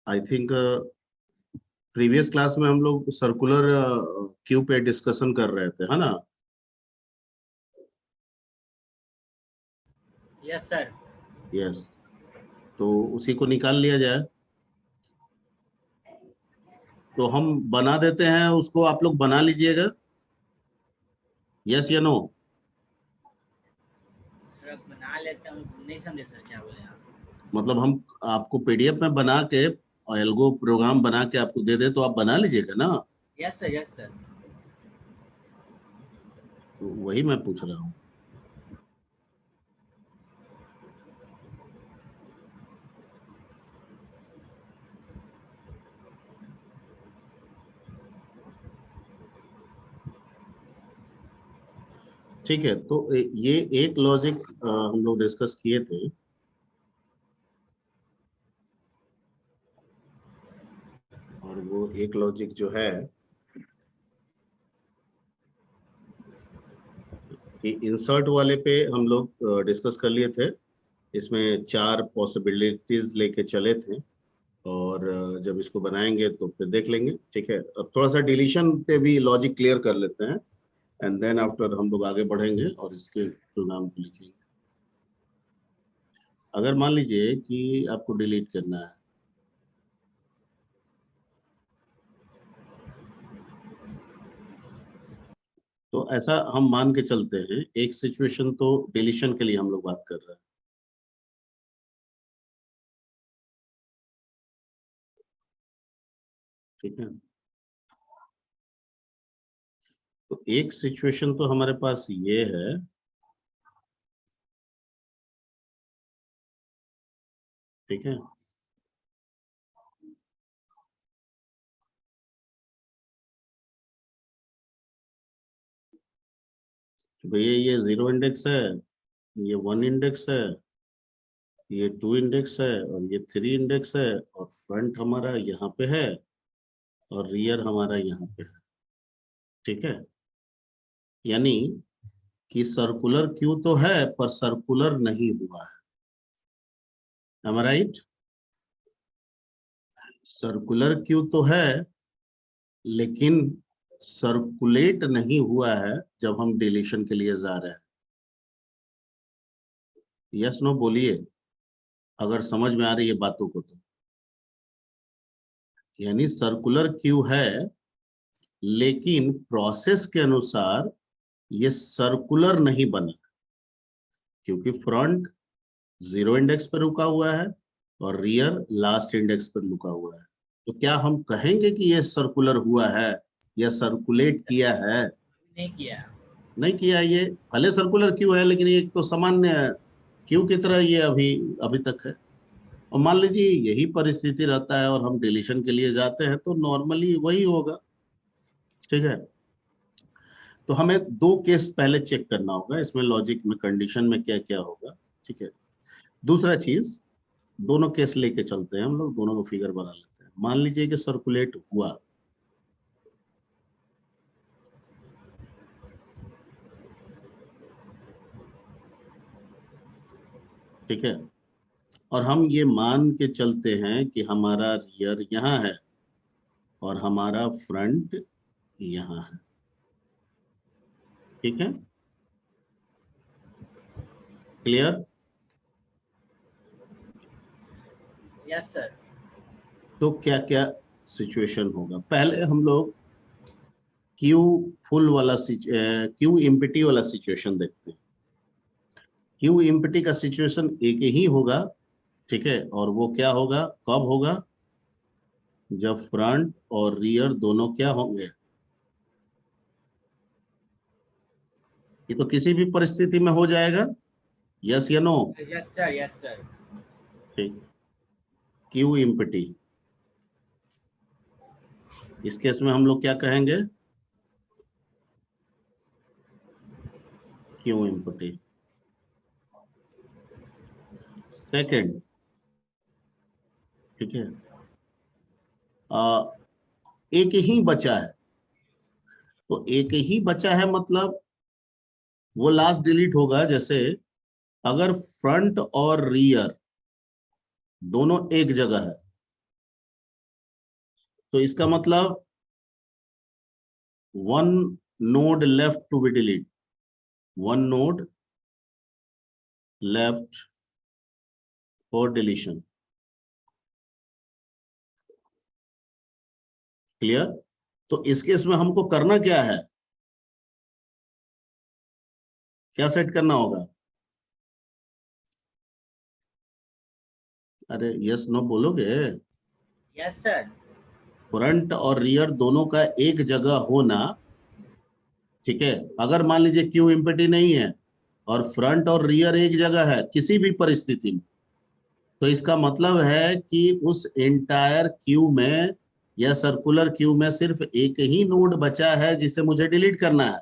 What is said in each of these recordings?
I think previous class में हम लोग सर्कुलर क्यू पे डिस्कशन कर रहे थे, है ना? Yes sir. यस, तो उसी को निकाल लिया जाए। तो हम बना देते हैं उसको, आप लोग बना लीजिएगा। यस या नो? सर बना लेते हैं, नहीं समझे सर क्या बोले आप? मतलब हम आपको पीडीएफ में बना के एल्गो प्रोग्राम बना के आपको दे दे तो आप बना लीजिएगा ना? Yes sir, yes sir. तो वही मैं पूछ रहा हूँ। ठीक है, तो ये एक लॉजिक हम लोग डिस्कस किए थे। और वो एक लॉजिक जो है कि इंसर्ट वाले पे हम लोग डिस्कस कर लिए थे। इसमें 4 पॉसिबिलिटीज लेके चले थे, और जब इसको बनाएंगे तो फिर देख लेंगे। ठीक है, अब थोड़ा सा डिलीशन पे भी लॉजिक क्लियर कर लेते हैं, एंड देन आफ्टर हम लोग आगे बढ़ेंगे और इसके प्रोग्राम को लिखेंगे। अगर मान लीजिए कि आपको डिलीट करना है, तो ऐसा हम मान के चलते हैं, एक सिचुएशन तो डिलीशन के लिए हम लोग बात कर रहे हैं। ठीक है, तो एक सिचुएशन तो हमारे पास ये है। ठीक है, भैया ये 0 इंडेक्स है, ये 1 इंडेक्स है, ये 2 इंडेक्स है, और ये 3 इंडेक्स है, और फ्रंट हमारा यहाँ पे है, और रियर हमारा यहाँ पे है। ठीक है, यानी कि सर्कुलर क्यू तो है पर सर्कुलर नहीं हुआ है। Am I right? Circular queue तो है लेकिन सर्कुलेट नहीं हुआ है जब हम डिलीशन के लिए जा रहे हैं। यस नो बोलिए, अगर समझ में आ रही है बातों को तो। यानी सर्कुलर क्यू है लेकिन प्रोसेस के अनुसार ये सर्कुलर नहीं बना, क्योंकि फ्रंट 0 इंडेक्स पर रुका हुआ है और रियर लास्ट इंडेक्स पर रुका हुआ है। तो क्या हम कहेंगे कि ये सर्कुलर हुआ है या सर्कुलेट किया है? नहीं किया। नहीं किया। ये भले सर्कुलर क्यू है लेकिन ये तो सामान्य क्यू की तरह ये अभी अभी तक है। और मान लीजिए यही परिस्थिति रहता है और हम डिलीशन के लिए जाते हैं तो नॉर्मली वही होगा। ठीक है, तो हमें 2 केस पहले चेक करना होगा, इसमें लॉजिक में कंडीशन में क्या क्या होगा। ठीक है, दूसरा चीज, दोनों केस लेके चलते हैं हम लोग, दोनों को फिगर बना लेते हैं। मान लीजिए कि सर्कुलेट हुआ। ठीक है, और हम ये मान के चलते हैं कि हमारा रियर यहाँ है और हमारा फ्रंट यहाँ है। ठीक है, क्लियर? Yes sir. तो क्या क्या सिचुएशन होगा? पहले हम लोग क्यू फुल वाला क्यू एम्प्टी वाला सिचुएशन देखते हैं। क्यू एम्प्टी का सिचुएशन एक ही होगा। ठीक है, और वो क्या होगा, कब होगा? जब फ्रंट और रियर दोनों क्या होंगे? ये तो किसी भी परिस्थिति में हो जाएगा। यस या no? Yes sir, yes sir. ठीक, क्यू एम्प्टी, इस केस में हम लोग क्या कहेंगे? Q empty. सेकंड, ठीक है, एक ही बचा है। तो एक ही बचा है मतलब वो लास्ट डिलीट होगा। जैसे अगर फ्रंट और रियर दोनों एक जगह है तो इसका मतलब one node left to be delete, one node left for deletion. Clear? तो इस केस में हमको करना क्या है, क्या सेट करना होगा? अरे यस नो बोलोगे? Yes sir. फ्रंट और रियर दोनों का एक जगह होना, ठीक है। अगर मान लीजिए क्यू इम्पिटी नहीं है और फ्रंट और रियर एक जगह है किसी भी परिस्थिति में, तो इसका मतलब है कि उस एंटायर क्यू में या सर्कुलर क्यू में सिर्फ एक ही नोड बचा है जिसे मुझे डिलीट करना है।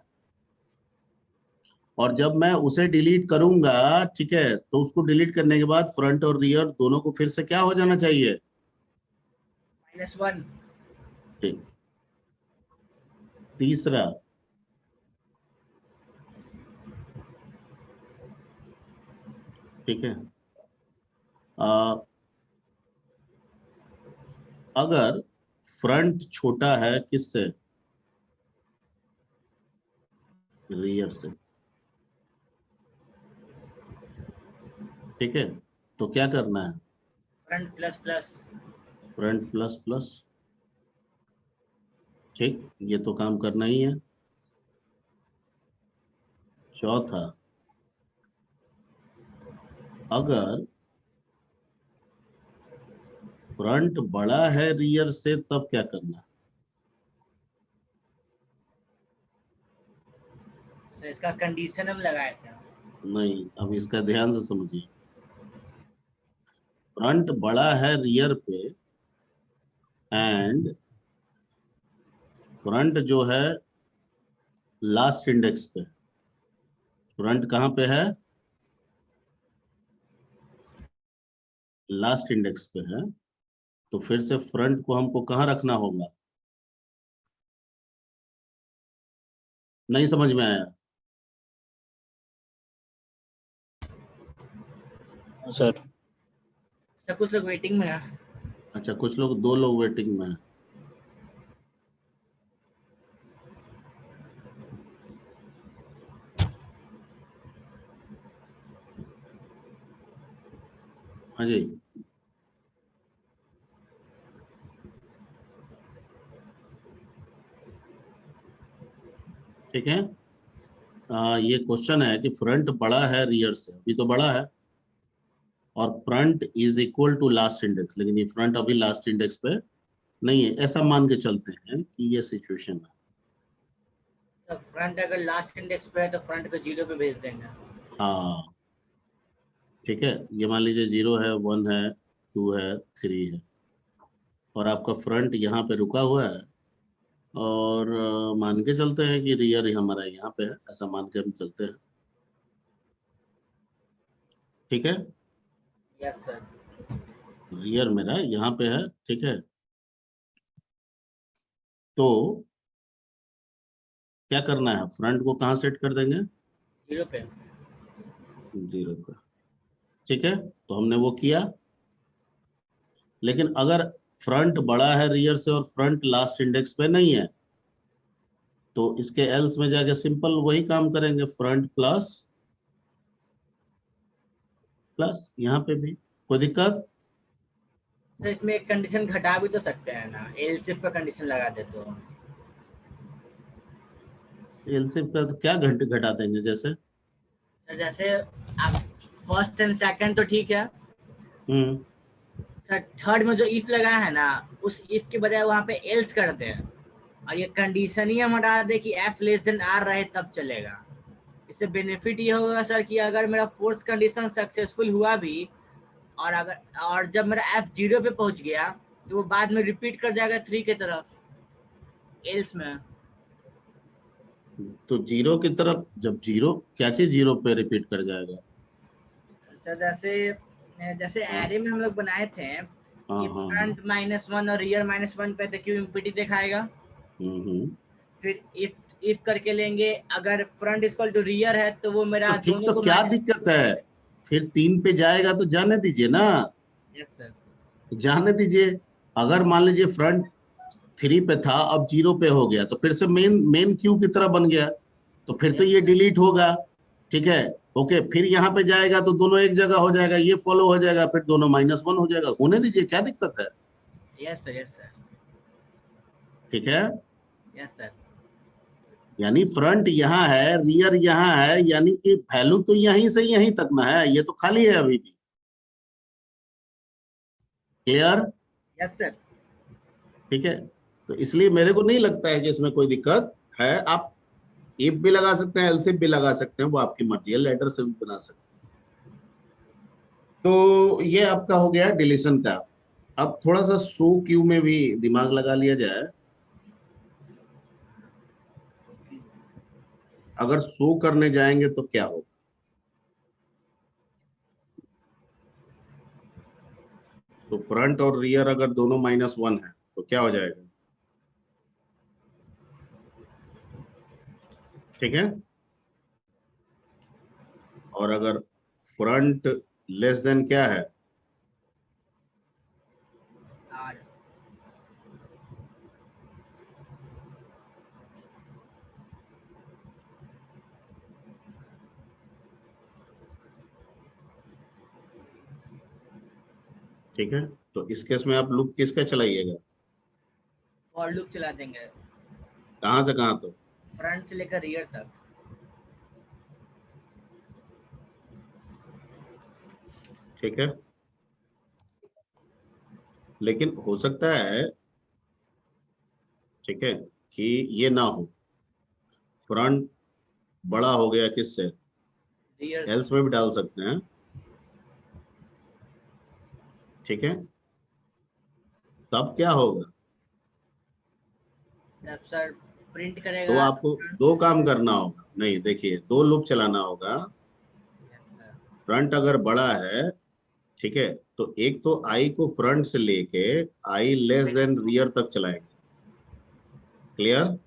और जब मैं उसे डिलीट करूंगा, ठीक है, तो उसको डिलीट करने के बाद फ्रंट और रियर दोनों को फिर से क्या हो जाना चाहिए? -1। ठीक। तीसरा, ठीक है, अगर फ्रंट छोटा है किससे? रियर से। ठीक है, तो क्या करना है? Front plus plus. Front plus plus. ठीक, ये तो काम करना ही है। चौथा, अगर फ्रंट बड़ा है रियर से तब क्या करना है? तो इसका कंडीशन हम लगाए थे। नहीं, अब इसका ध्यान से समझिए। फ्रंट बड़ा है रियर पे एंड फ्रंट जो है लास्ट इंडेक्स पे। फ्रंट कहाँ पे है? लास्ट इंडेक्स पे है। तो फिर से फ्रंट को हमको कहाँ रखना होगा? नहीं समझ में आया? सर सर कुछ लोग वेटिंग में है। अच्छा, कुछ लोग, दो लोग वेटिंग में है। हाँ जी, ठीक है। ये क्वेश्चन है कि फ्रंट बड़ा है रियर से, अभी तो बड़ा है, और front is equal to last index, लेकिन ये फ्रंट अभी लास्ट इंडेक्स पे नहीं है, ऐसा मान के चलते हैं कि ये सिचुएशन है। सर फ्रंट अगर लास्ट इंडेक्स पे है तो फ्रंट को 0 पे भेज देंगे। हाँ, ठीक है, ये मान लीजिए 0 है, 1 है, 2 है, 3 है, और आपका फ्रंट यहाँ पे रुका हुआ है, और मान के चलते हैं कि रियर ही हमारा यहाँ पे है, ऐसा मान के हम चलते हैं। ठीक है, यस सर। रियर मेरा यहाँ पे है, ठीक है। तो क्या करना है, फ्रंट को कहाँ सेट कर देंगे? 0 पे। 0 पे। ठीक है, तो हमने वो किया। लेकिन अगर फ्रंट बड़ा है रियर से और फ्रंट लास्ट इंडेक्स पे नहीं है, तो इसके एल्स में जाके सिंपल वही काम करेंगे, फ्रंट प्लस प्लस, यहाँ पे भी कोई दिक्कत? सर इसमें एक कंडीशन घटा भी तो सकते हैं ना, एलसिफ का कंडीशन लगा दे तो। एलसीएम का तो क्या घंटे घटा देंगे जैसे? सर जैसे आप फर्स्ट एंड सेकंड तो ठीक है हम्म सर, थर्ड में जो इफ लगा है ना, उस इफ के बजाय वहां पे एल्स कर दे, और ये कंडीशन ही हम हटा दे कि एफ लेस देन आर रहे तब चलेगा। इससे बेनिफिट ये होगा सर कि अगर मेरा फोर्थ कंडीशन सक्सेसफुल हुआ भी, और जब मेरा एफ 0 पे पहुंच गया तो वो बाद में रिपीट कर जाएगा 3 की तरफ एल्स में। तो 0 की तरफ, जब 0 क्या चीज 0 पे रिपीट कर जाएगा? सर जैसे जैसे हाँ एरे में हम लोग बनाए थे हाँ कि हाँ हाँ। फ्रंट -1 और रियर -1 पे तो क्यू इम्पिटी दिखाएगा। हम्म। फिर इफ करके लेंगे, अगर फ्रंट इक्वल टू रियर है तो वो मेरा तो ठीक, दोनों तो को क्या माइनस। दिक्कत है? फिर 3 पे जाएगा तो जाने दीजिए ना, यस सर। जाने दीजिए। अगर मान लीजिए फ्रंट 3 पे था अब 0 पे हो गया, तो फिर से मेन मेन क्यू की तरह बन गया, तो फिर तो यस ये सर। डिलीट होगा। ठीक है। ओके, फिर यहाँ पे जाएगा तो दोनों एक जगह हो जाएगा, ये फॉलो हो जाएगा, फिर दोनों -1 हो जाएगा, होने दीजिए, क्या दिक्कत है। Yes sir. Yes sir. ठीक है। Yes sir. यानी फ्रंट यहाँ है, रियर यहाँ है, यानी कि वैल्यू तो यहीं से यहीं तक ना है, ये तो खाली है अभी भी। क्लियर। Yes sir. ठीक है। तो इसलिए मेरे को नहीं लगता है कि इसमें कोई दिक्कत है। आप इफ भी लगा सकते हैं, एलसिफ भी लगा सकते हैं, वो आपकी मर्जी है, लेटर से भी बना सकते हैं। तो ये आपका हो गया डिलीशन का। अब थोड़ा सा सो क्यू में भी दिमाग लगा लिया जाए। अगर सो करने जाएंगे तो क्या होगा। तो फ्रंट और रियर अगर दोनों -1 है तो क्या हो जाएगा। ठीक है। और अगर फ्रंट लेस देन क्या है। आर। ठीक है। तो इस केस में आप लूप किसका चलाइएगा। फॉर लूप चला देंगे। कहां से कहां तो। फ्रंट से लेकर रियर तक। ठीक है। लेकिन हो सकता है, ठीक है, कि ये ना हो, फ्रंट बड़ा हो गया किससे, रियर से। एल्स में भी डाल सकते हैं। ठीक है। तब क्या होगा। तब सर प्रिंट तो करेगा आपको फ्रंट दो से। काम करना होगा, नहीं देखिए, दो लूप चलाना होगा। Yes sir. फ्रंट अगर बड़ा है, ठीक है, तो एक तो आई को फ्रंट से लेके आई लेस देन रियर तक चलाएंगे। क्लियर।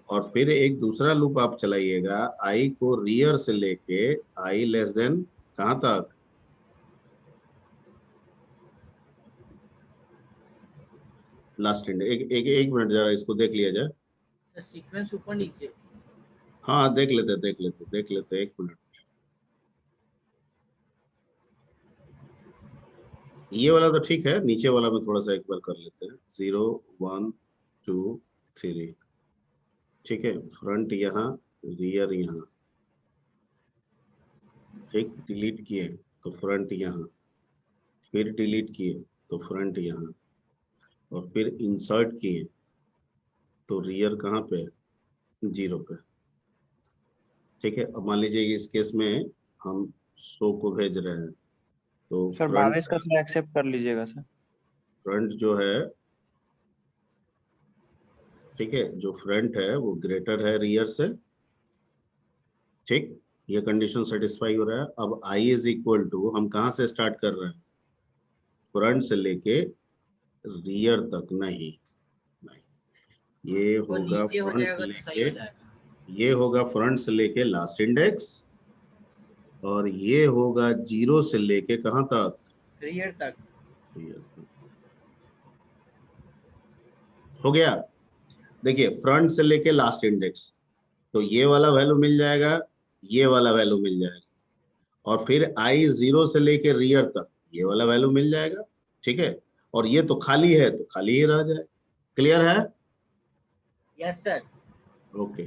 और फिर एक दूसरा लूप आप चलाइएगा, आई को रियर से लेके आई लेस देन कहां तक। लास्ट इंड, एक मिनट जरा इसको देख लिया जाए। सर सीक्वेंस ऊपर नीचे। हाँ देख लेते, एक मिनट। ये वाला तो ठीक है, नीचे वाला में थोड़ा सा एक बार कर लेते हैं। 0 1 2 3। ठीक है। फ्रंट यहाँ, रियर यहाँ। ठीक, डिलीट किए तो फ्रंट यहाँ, फिर डिलीट किए तो फ्रंट यहाँ, और फिर इंसर्ट किए तो रियर कहाँ पे है, 0 पे। ठीक है। अब मान लीजिए इस केस में हम 100 को भेज रहे हैं, तो सर फ्रंट, 22 का थोड़ा एक्सेप्ट कर लीजिएगा सर। फ्रंट जो है, ठीक है, जो फ्रंट है वो ग्रेटर है रियर से। ठीक। ये कंडीशन सेटिस्फाई हो रहा है। अब आई इज इक्वल टू, हम कहाँ से स्टार्ट कर रहे हैं, फ्रंट से लेके रियर तक, नहीं नहीं, ये वो होगा नीचे हो फ्रंट से जाएगा तो सही लेके, हो जाएगा। ये होगा फ्रंट से लेके लास्ट इंडेक्स, और ये होगा 0 से लेके कहाँ तक, रियर तक। rear तक। हो गया। देखिए फ्रंट से लेके लास्ट इंडेक्स, तो ये वाला वैल्यू मिल जाएगा, ये वाला वैल्यू मिल जाएगा, और फिर आई 0 से लेके रियर तक ये वाला वैल्यू मिल जाएगा। ठीक है। और ये तो खाली है तो खाली ही रह जाए। क्लियर है। Yes sir. ओके।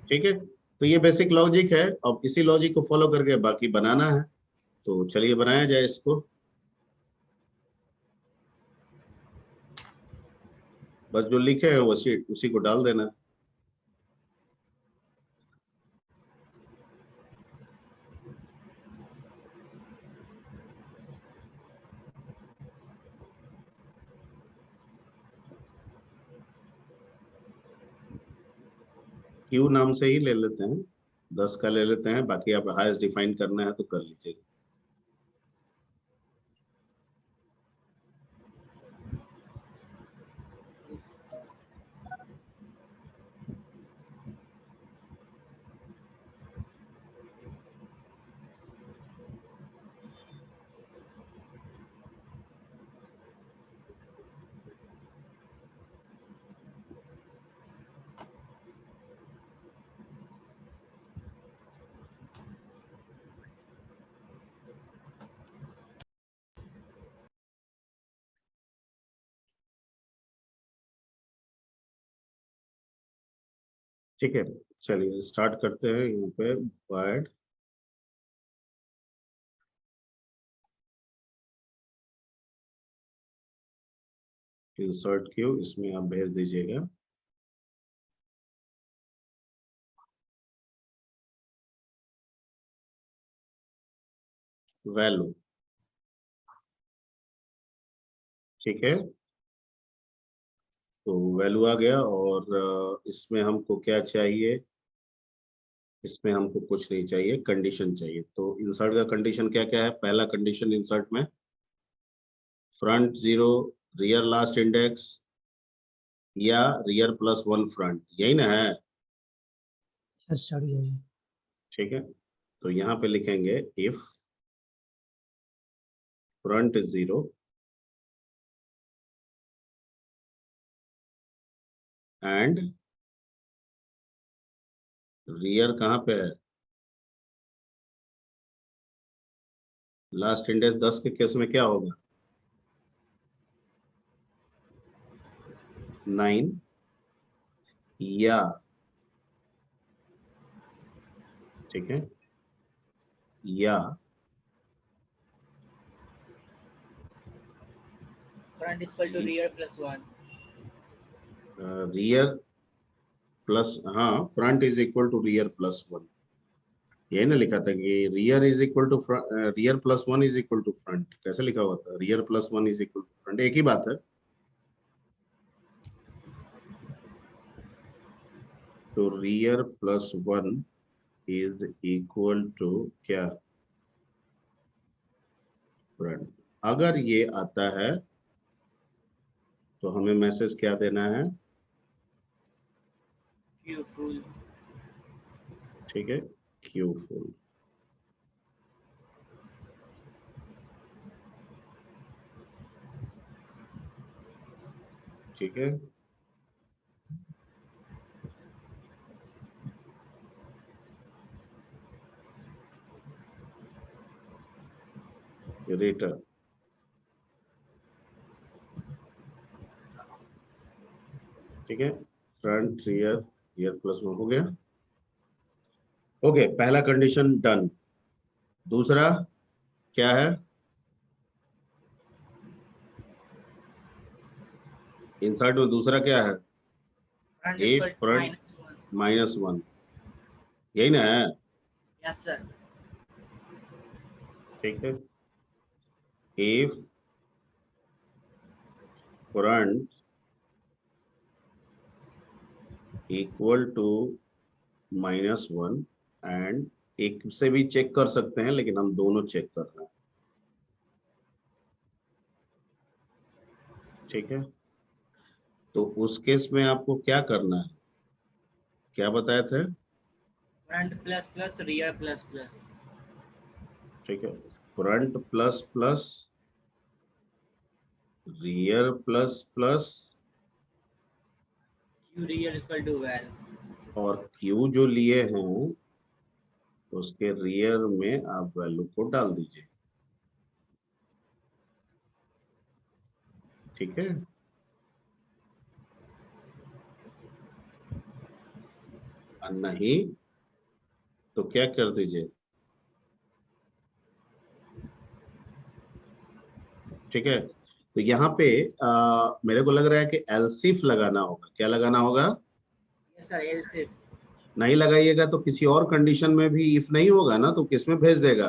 ठीक है। तो ये बेसिक लॉजिक है, अब इसी लॉजिक को फॉलो करके बाकी बनाना है। तो चलिए बनाया जाए इसको। बस जो लिखे है उसी उसी को डाल देना। क्यू नाम से ही ले लेते हैं, 10 का ले लेते हैं, बाकी आप हाईएस्ट डिफाइन करना है तो कर लीजिएगा। ठीक है, चलिए स्टार्ट करते हैं। यहाँ पे वर्ड इंसर्ट क्यू, इसमें आप भेज दीजिएगा वैल्यू। ठीक है, तो वैल्यू आ गया। और इसमें हमको क्या चाहिए? इसमें हमको कुछ नहीं चाहिए, कंडीशन चाहिए। तो इंसर्ट का कंडीशन क्या क्या है? पहला कंडीशन इंसर्ट में फ्रंट 0 रियर लास्ट इंडेक्स या रियर प्लस 1 फ्रंट, यही ना है? ठीक है, तो यहाँ पे लिखेंगे इफ फ्रंट 0 एंड रियर कहाँ पे है? लास्ट इंडेक्स 10 के केस में क्या होगा? 9 या, ठीक है, या front equal to rear plus 1। Rear plus, हाँ, front is equal to rear plus 1। यही ना लिखा था कि rear is equal to rear plus 1 is equal to front. कैसे लिखा हुआ था? Rear plus 1 is equal to front, एक ही बात है। तो rear plus 1 is equal to क्या? फ्रंट। अगर ये आता है तो हमें मैसेज क्या देना है? Q full. ठीक है, क्यू फुल। ठीक है, रेटर। ठीक है, फ्रंट रियर रियर प्लस 1 हो गया। ओके, पहला कंडीशन डन। दूसरा क्या है? इंसर्ट में दूसरा क्या है? Front a equal to front -1। -1, यही ना है? Yes sir. ठीक है, a front equal to -1, and एक से भी चेक कर सकते हैं, लेकिन हम दोनों चेक कर रहे हैं। ठीक है, तो उस केस में आपको क्या करना है? क्या बताए थे? Front plus plus rear plus plus. ठीक है, front plus plus rear plus plus, Q rear equal to val. और क्यू जो लिए हैं उसके रियर में आप वैल्यू को डाल दीजिए। ठीक है, और नहीं तो क्या कर दीजिए। ठीक है, तो यहाँ पे मेरे को लग रहा है कि एलसीफ लगाना होगा। क्या लगाना होगा? Yes sir, else if. नहीं लगाइएगा तो किसी और कंडीशन में भी इफ नहीं होगा ना, तो किस में भेज देगा?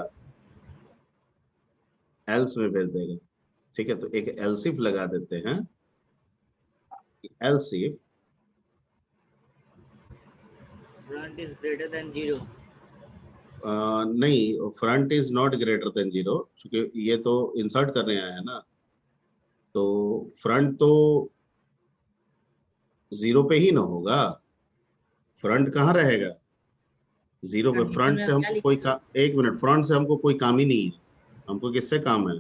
एल्स में भेज देगा। ठीक है, तो एक एलसीफ लगा देते हैं। एलसीफ फ्रंट इज ग्रेटर देन 0। नहीं, front is not greater than 0, क्योंकि ये तो इंसर्ट करने आया है ना। तो फ्रंट तो 0 पे ही ना होगा। फ्रंट कहाँ रहेगा? 0 पे। कंडीशन फ्रंट में से हम क्या हमको कोई लिखेंगे? एक मिनट, फ्रंट से हमको कोई काम ही नहीं है। हमको किससे काम है?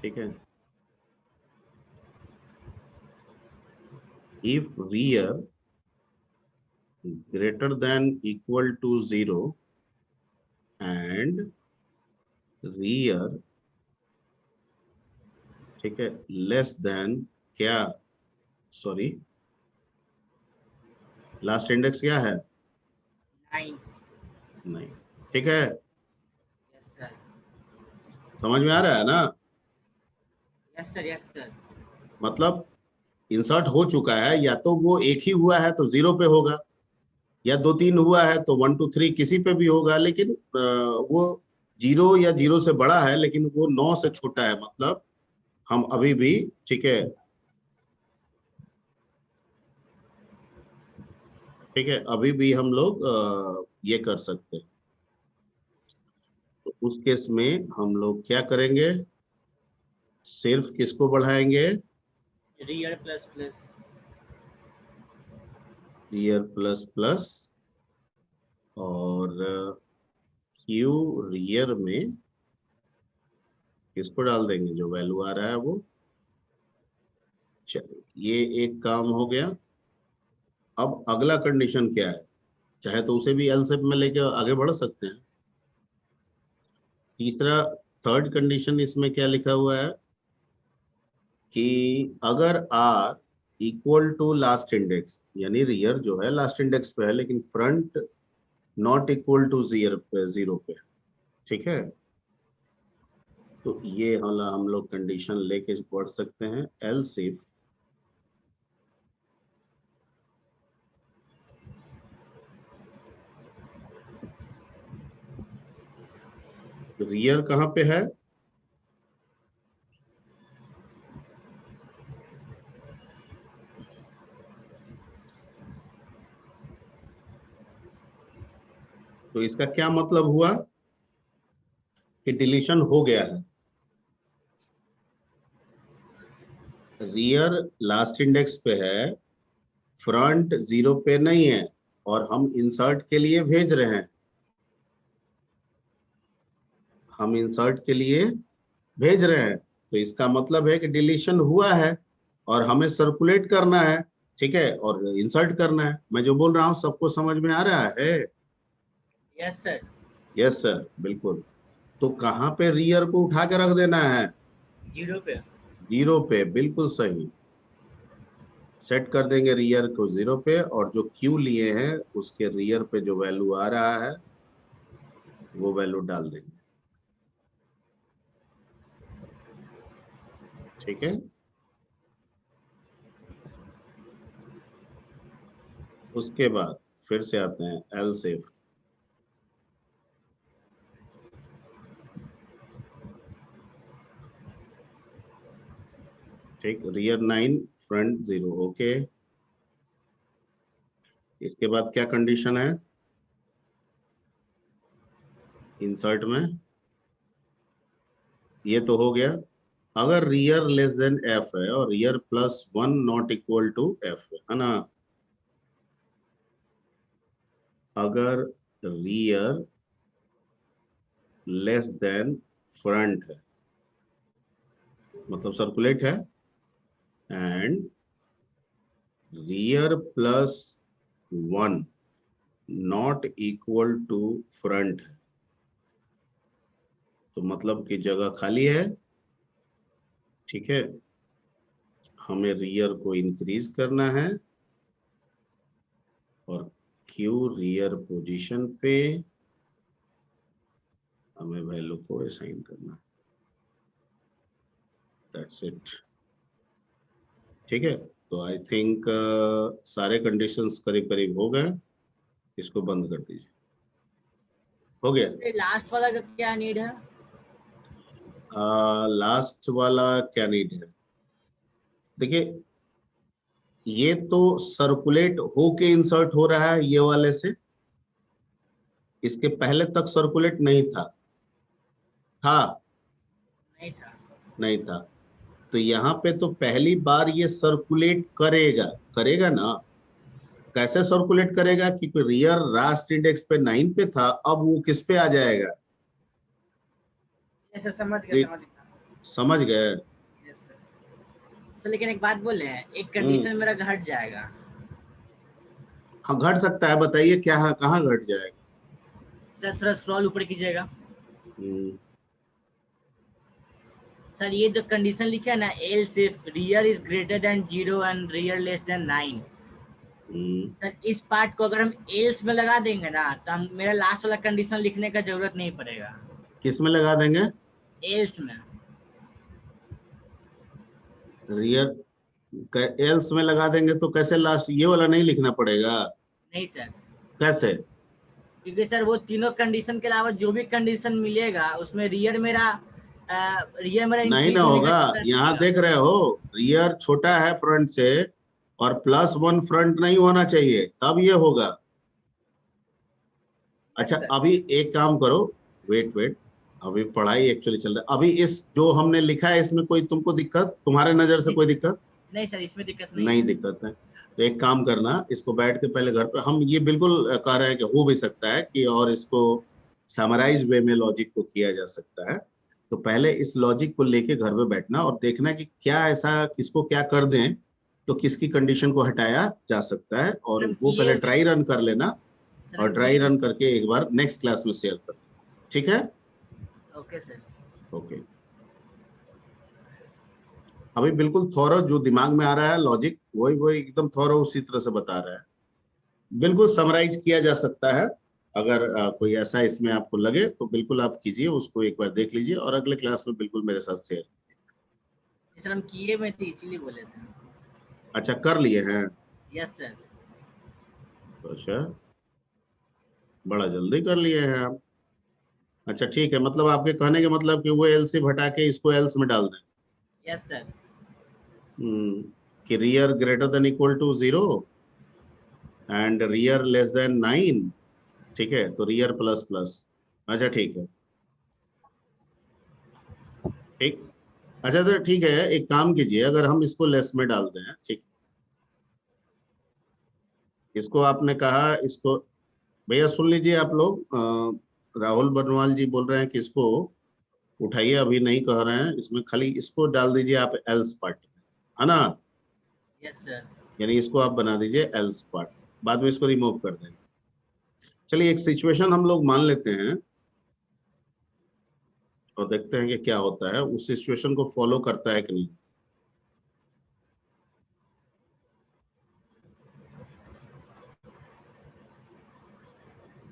ठीक है, if rear greater than equal to 0 and rear, ठीक है, लेस देन क्या? सॉरी, लास्ट इंडेक्स क्या है? 9। नहीं। ठीक है, यस सर। समझ में आ रहा है ना? Yes sir, yes sir. मतलब इंसर्ट हो चुका है, या तो वो एक ही हुआ है तो 0 पे होगा, या 2 3 हुआ है तो 1 2 3 किसी पे भी होगा, लेकिन वो 0 या 0 से बड़ा है, लेकिन वो 9 से छोटा है, मतलब हम अभी भी, ठीक है, ठीक है, अभी भी हम लोग ये कर सकते हैं। तो उस केस में हम लोग क्या करेंगे? सिर्फ किसको बढ़ाएंगे? Rear plus plus. Rear plus plus, और क्यू रियर में किसको डाल देंगे? जो वैल्यू आ रहा है वो। चलिए, ये एक काम हो गया। अब अगला कंडीशन क्या है? चाहे तो उसे भी एल शेप में लेके आगे बढ़ सकते हैं। तीसरा, थर्ड कंडीशन इसमें क्या लिखा हुआ है कि अगर R equal to last index, यानी रियर जो है लास्ट इंडेक्स पे है, लेकिन फ्रंट नॉट इक्वल टू 0 पे, ठीक है, तो ये हम लोग कंडीशन लेके पढ़ सकते हैं। एल सिफ रियर कहाँ पे है? तो इसका क्या मतलब हुआ कि डिलीशन हो गया है। रियर लास्ट इंडेक्स पे है, फ्रंट 0 पे नहीं है, और हम इंसर्ट के लिए भेज रहे हैं, हम इंसर्ट के लिए भेज रहे हैं, तो इसका मतलब है कि डिलीशन हुआ है और हमें सर्कुलेट करना है, ठीक है, और इंसर्ट करना है। मैं जो बोल रहा हूँ सबको समझ में आ रहा है? Yes sir. यस सर, बिल्कुल। तो कहाँ पे रियर को उठा के रख देना है? 0 पे। 0 पे, बिल्कुल सही। सेट कर देंगे रियर को 0 पे, और जो क्यू लिए हैं उसके रियर पे जो वैल्यू आ रहा है वो वैल्यू डाल देंगे, ठीक है। उसके बाद फिर से आते हैं एल सेफ। ठीक, रियर 9, फ्रंट 0, ओके। इसके बाद क्या कंडीशन है इंसर्ट में? ये तो हो गया। अगर रियर लेस देन एफ है और rear plus 1 not equal to F है ना, अगर रियर लेस देन फ्रंट है, मतलब सर्कुलेट है, and rear plus 1 not equal to front है, तो मतलब कि जगह खाली है, ठीक है। हमें रियर को इंक्रीज करना है और क्यू रियर पोजीशन पे हमें वैल्यू को असाइन करना है। दैट्स इट, ठीक है। तो आई थिंक सारे कंडीशंस करीब करीब हो गए। इसको बंद कर दीजिए। हो गया। लास्ट वाला का क्या नीड है? लास्ट वाला क्या नीड है? देखिए, ये तो सर्कुलेट होके इंसर्ट हो रहा है ये वाले से, इसके पहले तक सर्कुलेट नहीं था। था? नहीं था। नहीं था। तो यहाँ पे तो पहली बार ये सर्कुलेट करेगा, करेगा ना। कैसे सर्कुलेट करेगा? क्योंकि रियर लास्ट इंडेक्स पे 9 पे था, अब वो किस पे आ जाएगा? यस सर, समझ गया, जी, समझ गया। समझ गए? Yes sir. सर लेकिन एक बात बोल रहे हैं, एक हम्म। कंडीशन मेरा घट जाएगा। हाँ, घट सकता है, बताइए क्या है, कहाँ घट जाएगा? सर थोड़ा स्क्रॉल ऊपर कीजिएगा। हम्म, सर ये जो कंडीशन लिखा है ना, else if rear is greater than 0 and rear less than 9, sir इस पार्ट को अगर हम एल्स में लगा देंगे ना, तो हम मेरा लास्ट वाला कंडीशन लिखने का जरूरत नहीं पड़ेगा। किस में लगा देंगे? एल्स में। रियर एल्स में लगा देंगे तो कैसे लास्ट ये वाला नहीं लिखना पड़ेगा? नहीं सर, कैसे? क्योंकि सर वो तीनों कंडीशन के अलावा जो भी कंडीशन मिलेगा उसमें रियर मेरा नहीं इंक्रीज ना होने का होगा, चांस यहाँ रहेगा। देख रहे हो, रियर छोटा है फ्रंट से और +1 फ्रंट नहीं होना चाहिए, तब ये होगा। यस अच्छा सर। अभी एक काम करो, वेट वेट, अभी पढ़ाई एक्चुअली चल रहा है। अभी इस जो हमने लिखा है इसमें कोई तुमको दिक्कत, तुम्हारे नजर से कोई दिक्कत? नहीं सर, इसमें दिक्कत नहीं नहीं है। दिक्कत है। तो एक काम करना, इसको बैठ के पहले घर पर, हम ये बिल्कुल कह रहे हैं कि हो भी सकता है कि और इसको समराइज वे में लॉजिक को किया जा सकता है। तो पहले इस लॉजिक को लेके घर में बैठना और देखना कि क्या ऐसा किसको क्या कर दें तो किसकी कंडीशन को हटाया जा सकता है, सर और हम वो किए पहले हुए ट्राई रन कर लेना सर, और हम ड्राई किए रन करके एक बार नेक्स्ट क्लास में शेयर कर देना। ठीक है? Okay sir. ओके। अभी बिल्कुल थोरो जो दिमाग में आ रहा है लॉजिक, वही वही एकदम थोरो उसी तरह से बता रहा है। बिल्कुल समराइज किया जा सकता है। अगर कोई ऐसा इसमें आपको लगे तो बिल्कुल आप कीजिए, उसको एक बार देख लीजिए और अगले क्लास में बिल्कुल मेरे साथ शेयर। सर हम किए हुए थे इसीलिए बोले थे। अच्छा कर लिए हैं? Yes sir. अच्छा, बड़ा जल्दी कर लिए हैं आप। अच्छा ठीक है, मतलब आपके कहने के मतलब कि वो एलसी हटा के इसको एल्स में डाल दें। Yes sir. कि rear greater than equal to 0 and rear less than 9। ठीक है, तो रियर प्लस प्लस। अच्छा ठीक है, ठीक। अच्छा तो ठीक है, एक काम कीजिए, अगर हम इसको लेस में डाल दें, ठीक, इसको आपने कहा इसको, भैया सुन लीजिए आप लोग, राहुल बरनवाल जी बोल रहे हैं कि इसको उठाइए, अभी नहीं कह रहे हैं, इसमें खाली इसको डाल दीजिए आप एल्स पार्ट, है ना? Yes sir. यानी इसको आप बना दीजिए एल्स पार्ट, बाद में इसको रिमूव कर देंगे। चलिए एक सिचुएशन हम लोग मान लेते हैं और देखते हैं कि क्या होता है, उस सिचुएशन को फॉलो करता है कि नहीं।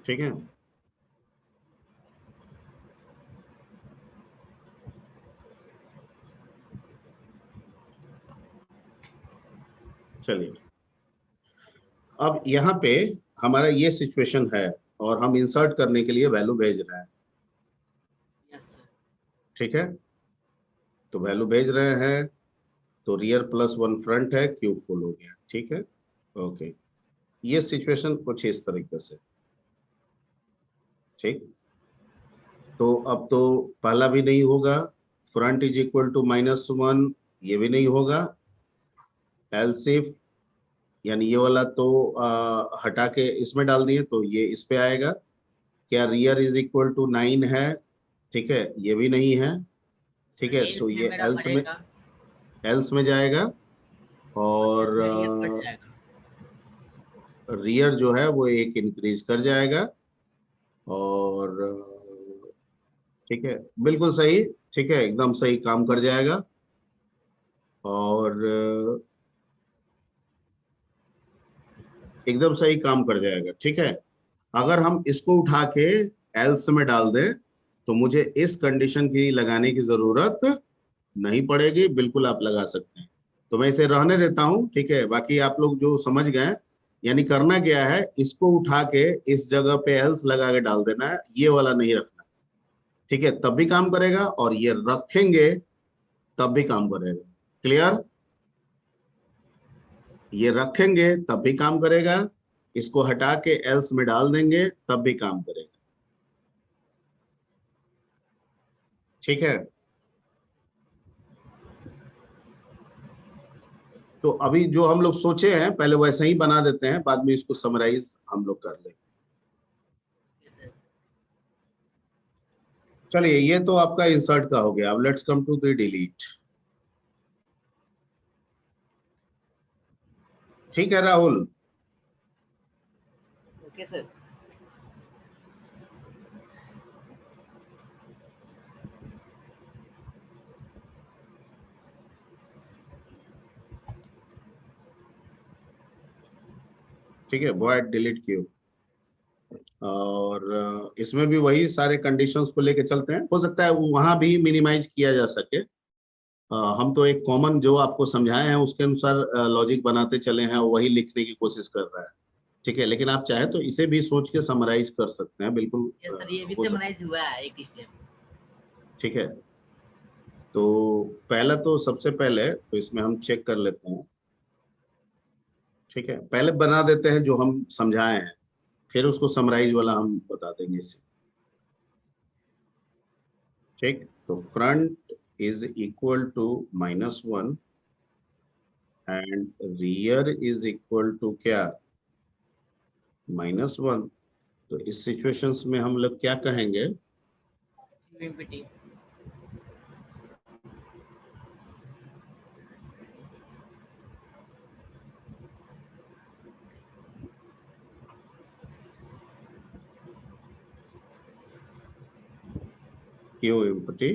ठीक है, चलिए अब यहाँ पे हमारा ये सिचुएशन है और हम इंसर्ट करने के लिए वैल्यू भेज रहे हैं। Yes sir. ठीक है, तो वैल्यू भेज रहे हैं, तो रियर +1 फ्रंट है, क्यूब फुल हो गया। ठीक है, ओके। ये सिचुएशन कुछ इस तरीके से, ठीक। तो अब तो पहला भी नहीं होगा, फ्रंट इज इक्वल टू -1, ये भी नहीं होगा। एल्स इफ, यानी ये वाला तो हटा के इसमें डाल दिए तो ये इस पे आएगा। क्या रियर इज इक्वल टू 9 है? ठीक है, ये भी नहीं है। ठीक सर है, एल्स तो में ये मेरा बढ़ेगा। एल्स में जाएगा एल्स और में रियर बढ़ जाएगा। रियर जो है वो एक इंक्रीज कर जाएगा और ठीक है, बिल्कुल सही। ठीक है, एकदम सही काम कर जाएगा और एकदम सही काम कर जाएगा। ठीक है, अगर हम इसको उठा के एल्स में डाल दें तो मुझे इस कंडीशन की लगाने की जरूरत नहीं पड़ेगी, बिल्कुल आप लगा सकते हैं। तो मैं इसे रहने देता हूं, ठीक है, बाकी आप लोग जो समझ गए, यानी करना क्या है, इसको उठा के इस जगह पे एल्स लगा के डाल देना है, ये वाला नहीं रखना। ठीक है, तब भी काम करेगा, और ये रखेंगे तब भी काम करेगा। क्लियर? ये रखेंगे तब भी काम करेगा, इसको हटा के एल्स में डाल देंगे तब भी काम करेगा। ठीक है, तो अभी जो हम लोग सोचे हैं पहले वैसे ही बना देते हैं, बाद में इसको समराइज हम लोग कर लेंगे। Yes sir. चलिए ये तो आपका इंसर्ट का हो गया, अब let's come to the delete. ठीक है राहुल? Okay sir. ठीक है, void delete queue। और इसमें भी वही सारे कंडीशंस को लेके चलते हैं। हो सकता है वहां भी मिनिमाइज किया जा सके। हम तो एक कॉमन जो आपको समझाए हैं उसके अनुसार लॉजिक बनाते चले हैं, वही लिखने की कोशिश कर रहा है। ठीक है, लेकिन आप चाहे तो इसे भी सोच के समराइज कर सकते हैं, बिल्कुल यस सर, ये भी हो सकता समराइज हुआ है एक स्टेप। है। ठीक है, तो पहला तो सबसे पहले तो इसमें हम चेक कर लेते हैं। ठीक है, पहले बना देते हैं जो हम समझाए हैं, फिर उसको समराइज वाला हम बता देंगे इसे। ठीक, तो front is equal to -1 and rear is equal to क्या, -1। तो इस सिचुएशंस में हम लोग क्या कहेंगे, यूएमपीटी। Q empty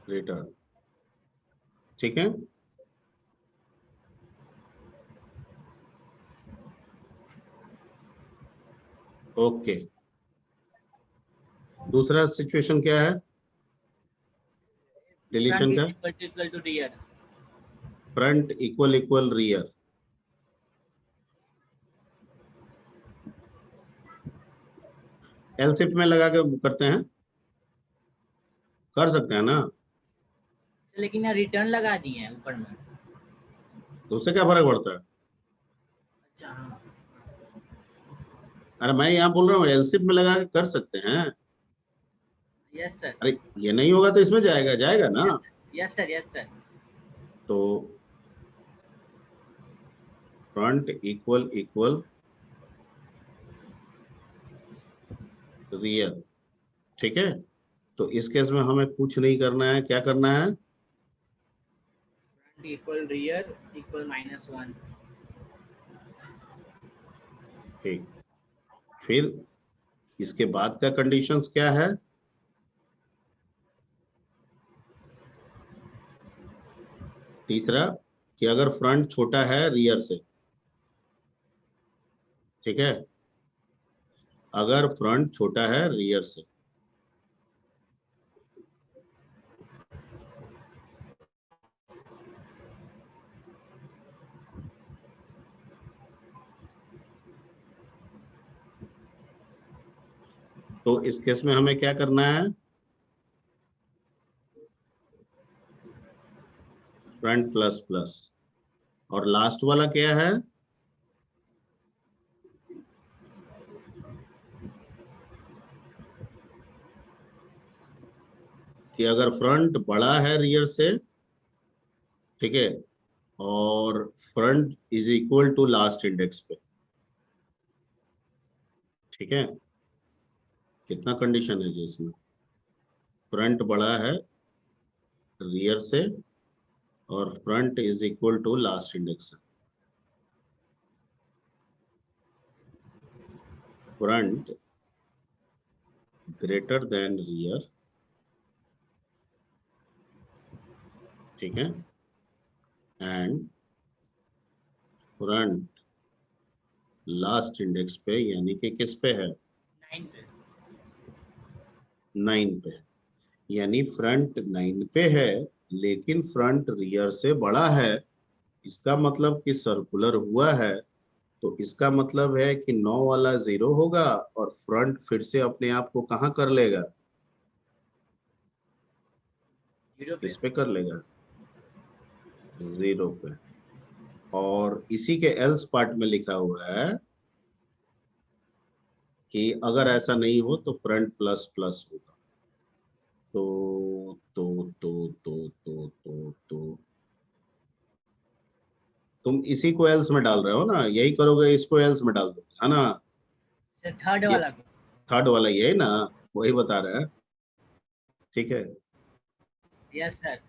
return. ठीक है, ओके। दूसरा सिचुएशन क्या है डिलीशन फ्रंट का, is equal to rear. Front equal equal rear. Else if में लगा के करते हैं, कर सकते हैं ना। लेकिन यहाँ रिटर्न लगा दिए हैं ऊपर में। तो उससे क्या फर्क पड़ता है। अच्छा हाँ। अरे मैं यहाँ बोल रहा हूँ एलसिफ में लगा के कर सकते हैं। Yes sir. अरे ये नहीं होगा तो इसमें जाएगा, जाएगा ना। Yes sir, yes sir. तो फ्रंट इक्वल इक्वल रियर। ठीक है, तो इस केस में हमें कुछ नहीं करना है, क्या करना है, फ्रंट इक्वल रियर इक्वल -1। ठीक। फिर इसके बाद का कंडीशंस क्या है, तीसरा कि अगर फ्रंट छोटा है रियर से। ठीक है, अगर फ्रंट छोटा है रियर से, तो इस केस में हमें क्या करना है, फ्रंट प्लस प्लस। और लास्ट वाला क्या है, कि अगर फ्रंट बड़ा है रियर से, ठीक है, और front is equal to last index पे। ठीक है, कितना कंडीशन है जी इसमें, फ्रंट बड़ा है रियर से और front is equal to last index. Front greater than rear. ठीक है, एंड फ्रंट लास्ट इंडेक्स पे, यानी कि किस पे है, 9 पे। 9 पे। यानी फ्रंट 9 पे है लेकिन फ्रंट रियर से बड़ा है। इसका मतलब कि सर्कुलर हुआ है, तो इसका मतलब है कि 9 वाला 0 होगा और फ्रंट फिर से अपने आप को कहाँ कर लेगा, 0 पे। इस पे कर लेगा, 0 पे। और इसी के एल्स पार्ट में लिखा हुआ है कि अगर ऐसा नहीं हो तो फ्रंट प्लस प्लस होगा। तो तुम इसी को एल्स में डाल रहे हो ना, यही करोगे, इसको एल्स में डाल दोगे है ना। सर थर्ड ये वाला को। थर्ड वाला ये है ना, वही बता रहा है। ठीक है, यस सर।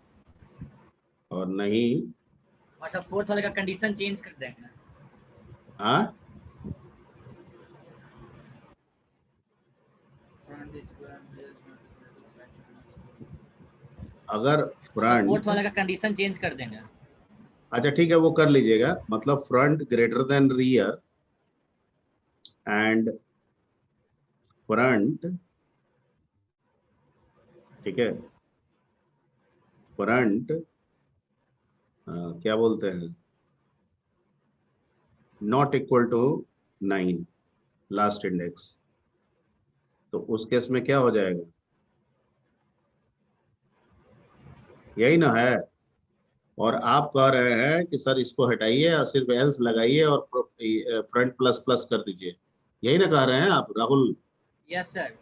और नहीं, और सब फोर्थ वाले का कंडीशन चेंज कर देंगे। हाँ, फ्रंट इज अगर फोर्थ फ्रंट, वाला का कंडीशन चेंज कर देना। अच्छा ठीक है वो कर लीजिएगा, मतलब front greater than rear and front, ठीक है, फ्रंट क्या बोलते हैं, not equal to 9 last index, तो उस केस में क्या हो जाएगा, यही ना है। और आप कह रहे हैं कि सर इसको हटाइए और सिर्फ एल्स लगाइए और फ्रंट प्लस प्लस कर दीजिए, यही ना कह रहे हैं आप राहुल। Yes sir.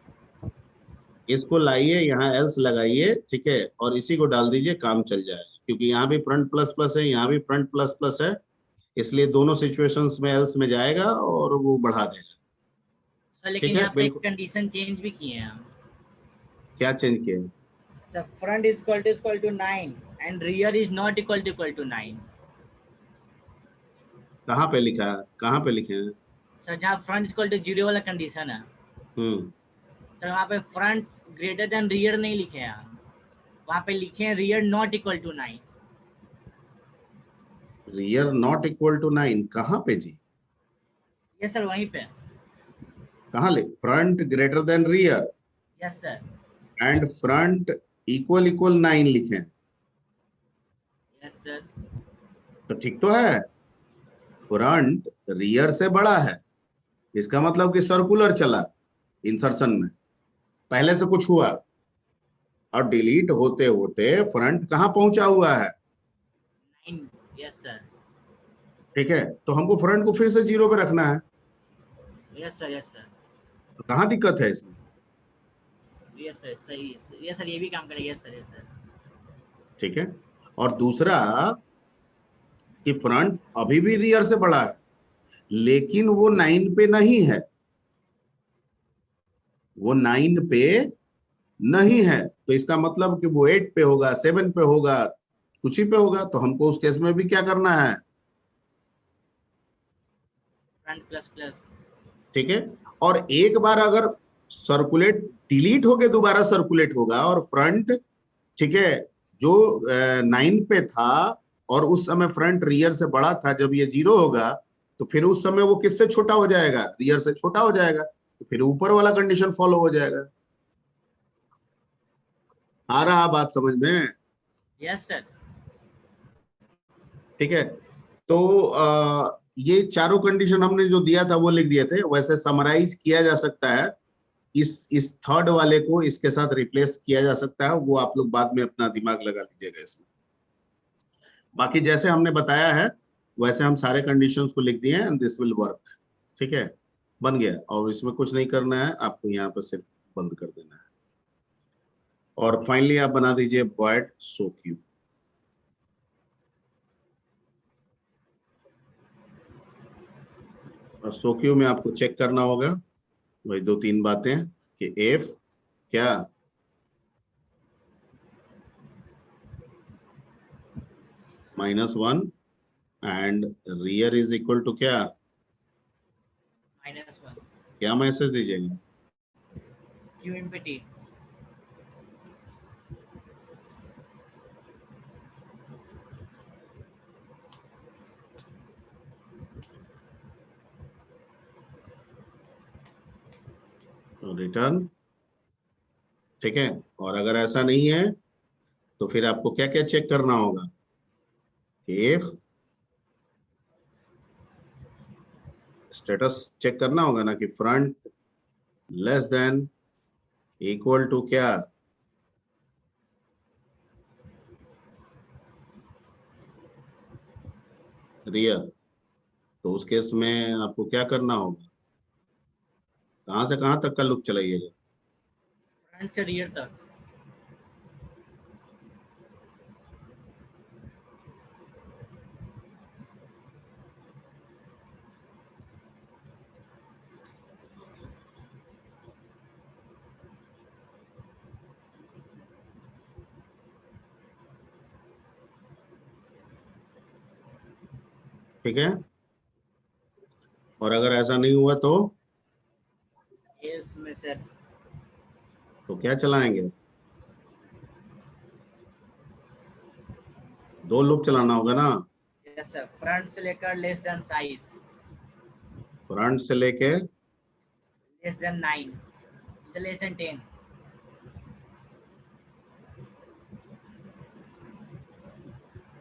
इसको लाइए यहाँ एल्स लगाइए, ठीक है, और इसी को डाल दीजिए, काम चल जाएगा, क्योंकि यहाँ भी फ्रंट प्लस प्लस है, यहाँ भी फ्रंट प्लस प्लस है, इसलिए दोनों सिचुएशंस में एल्स में जाएगा और वो बढ़ा देगा। सर ठीक लेकिन है यहाँ पे एक बिल्कुल। कंडीशन चेंज भी किए हैं हम। क्या चेंज किया है? Sir front is equal to 9 and rear is not equal to 9। कहाँ पे लिखा है, कहाँ पे लिखे हैं? सर जहाँ फ्रंट इक्वल टू 0 वाला कंडीशन है, हम्म, सर वहाँ पे फ्रंट ग्रेटर देन रियर नहीं लिखे हैं हम, वहाँ पे लिखे हैं rear not equal to 9। Rear not equal to 9 कहाँ पे जी? यस सर वहीं पे। कहाँ लिख, front greater than rear yes sir. And front equal equal 9 लिखे हैं, यस सर। तो ठीक तो है। फ्रंट रियर से बड़ा है, इसका मतलब कि सर्कुलर चला इंसर्शन में, पहले से कुछ हुआ और डिलीट होते होते फ्रंट कहाँ पहुंचा हुआ है, 9। Yes sir. ठीक है, तो हमको फ्रंट को फिर से 0 पे रखना है, यस सर। Yes sir. तो कहाँ दिक्कत है इसमें? यस सर सही। यस सर ये भी काम करेगा। Yes sir. Yes sir. ठीक है, और दूसरा कि फ्रंट अभी भी रियर से बड़ा है, लेकिन वो 9 पे नहीं है, वो 9 पे नहीं है, तो इसका मतलब कि वो 8 पे होगा, 7 पे होगा, कुछ ही पे होगा, तो हमको उस केस में भी क्या करना है, फ्रंट प्लस प्लस। ठीक है। और एक बार अगर सर्कुलेट डिलीट होके दोबारा सर्कुलेट होगा और फ्रंट, ठीक है, जो 9 पे था और उस समय फ्रंट रियर से बड़ा था, जब ये 0 होगा तो फिर उस समय वो किससे छोटा हो जाएगा, रियर से छोटा हो जाएगा, तो फिर ऊपर वाला कंडीशन फॉलो हो जाएगा। आ रहा बात समझ में? Yes sir. ठीक है, तो ये चारों कंडीशन हमने जो दिया था वो लिख दिए थे, वैसे समराइज किया जा सकता है, इस थर्ड वाले को इसके साथ रिप्लेस किया जा सकता है, वो आप लोग बाद में अपना दिमाग लगा लीजिएगा इसमें। बाकी जैसे हमने बताया है वैसे हम सारे कंडीशंस को लिख दिए हैं एंड दिस विल वर्क, ठीक है, बन गया, और इसमें कुछ नहीं करना है आपको, यहाँ पर सिर्फ बंद कर देना है, और फाइनली आप बना दीजिए वॉइड सो क्यू। और सो क्यू में आपको चेक करना होगा वही 2-3 बातें कि एफ क्या, -1 and rear is equal to क्या, -1 क्या मैसेज दीजिएगा, क्यू इम्पिटी। रिटर्न, ठीक है। और अगर ऐसा नहीं है तो फिर आपको क्या क्या चेक करना होगा, इफ स्टेटस चेक करना होगा ना, कि front less than equal to क्या, रियर, तो उस केस में आपको क्या करना होगा, कहां से कहां तक का लूप चलाइएगा, फ्रंट से रियर तक। ठीक है। और अगर ऐसा नहीं हुआ एल्स में सर। तो क्या चलाएंगे, 2 लूप चलाना होगा ना, यस सर, फ्रंट से लेकर लेस देन साइज, फ्रंट से लेके लेस देन 9, लेस देन 10।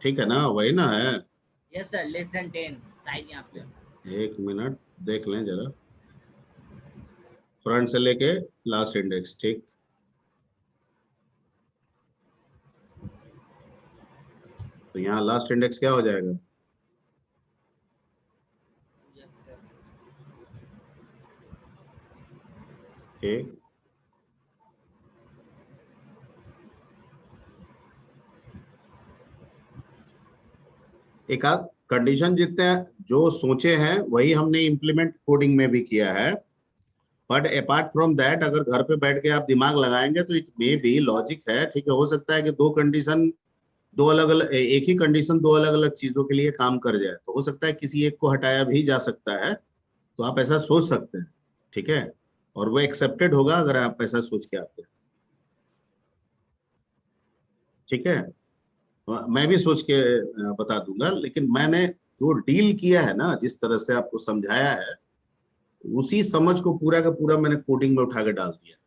ठीक है ना, वही ना है। Yes sir, less than 10 size यहाँ पे। 1 मिनट देख लें जरा, फ्रंट से लेके लास्ट इंडेक्स, ठीक। तो यहाँ लास्ट इंडेक्स क्या हो जाएगा? यस सर, ठीक, एक आध कंडीशन जितने जो सोचे हैं वही हमने इम्प्लीमेंट कोडिंग में भी किया है, बट अपार्ट फ्रॉम दैट अगर घर पे बैठ के आप दिमाग लगाएंगे तो इट मे भी लॉजिक है, ठीक है। हो सकता है कि दो कंडीशन, दो अलग अलग, एक ही कंडीशन दो अलग अलग चीजों के लिए काम कर जाए, तो हो सकता है किसी एक को हटाया भी जा सकता है, तो आप ऐसा सोच सकते हैं, ठीक है। और वो एक्सेप्टेड होगा अगर आप ऐसा सोच के आते हैं, ठीक है। मैं भी सोच के बता दूंगा, लेकिन मैंने जो डील किया है ना, जिस तरह से आपको समझाया है, उसी समझ को पूरा का पूरा मैंने कोडिंग में उठा के डाल दिया,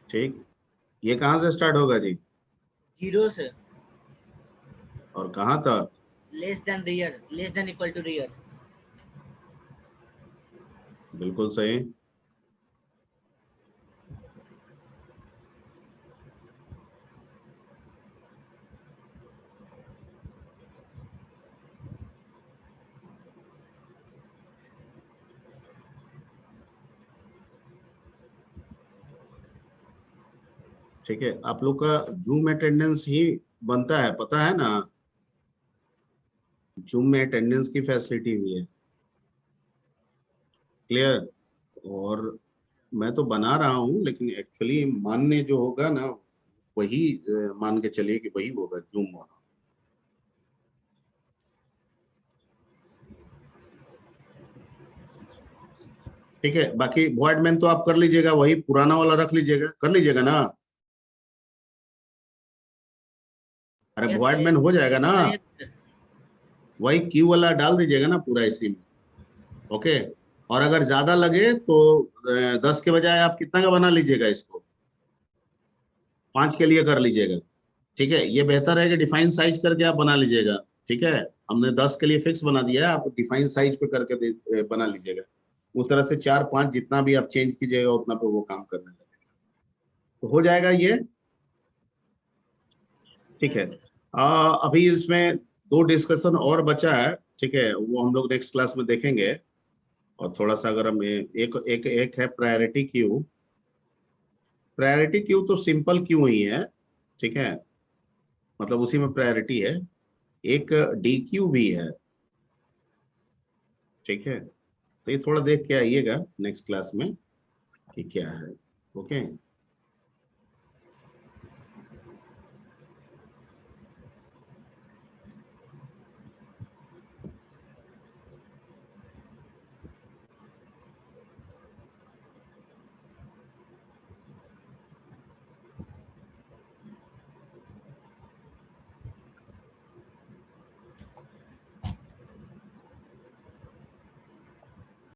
ठीक। ये कहाँ से स्टार्ट होगा जी? 0 से और कहाँ तक? Less than rear, less than equal to rear. बिल्कुल सही। ठीक है, आप लोग का जूम अटेंडेंस ही बनता है, पता है ना? जूम में अटेंडेंस की फैसिलिटी भी है, क्लियर। और मैं तो बना रहा हूँ, लेकिन एक्चुअली मान्य जो होगा ना, वही मान के चलिए कि वही होगा जूम होना। ठीक है, बाकी वॉइड मैन तो आप कर लीजिएगा, वही पुराना वाला रख लीजिएगा, कर लीजिएगा ना? अरे यस वॉइड मैन हो जाएगा ना, सर। वही क्यू वाला डाल दीजिएगा ना पूरा इसी में, ओके। और अगर ज्यादा लगे तो 10 के बजाय आप कितना का बना लीजिएगा इसको, 5 के लिए कर लीजिएगा, ठीक है। ये बेहतर है कि डिफाइन साइज करके आप बना लीजिएगा, ठीक है। हमने 10 के लिए फिक्स बना दिया है, आप डिफाइन साइज पे करके बना लीजिएगा। उस तरह से 4-5 जितना भी आप चेंज कीजिएगा उतना पे वो काम करने लगेगा, तो हो जाएगा ये, ठीक है। अभी इसमें 2 डिस्कशन और बचा है, ठीक है, वो हम लोग नेक्स्ट क्लास में देखेंगे। और थोड़ा सा अगर हम एक एक एक है प्रायोरिटी क्यू। प्रायोरिटी क्यू तो सिंपल क्यू ही है, ठीक है, मतलब उसी में प्रायोरिटी है। एक डी क्यू भी है, ठीक है। तो ये थोड़ा देख के आइएगा नेक्स्ट क्लास में कि क्या है, ओके।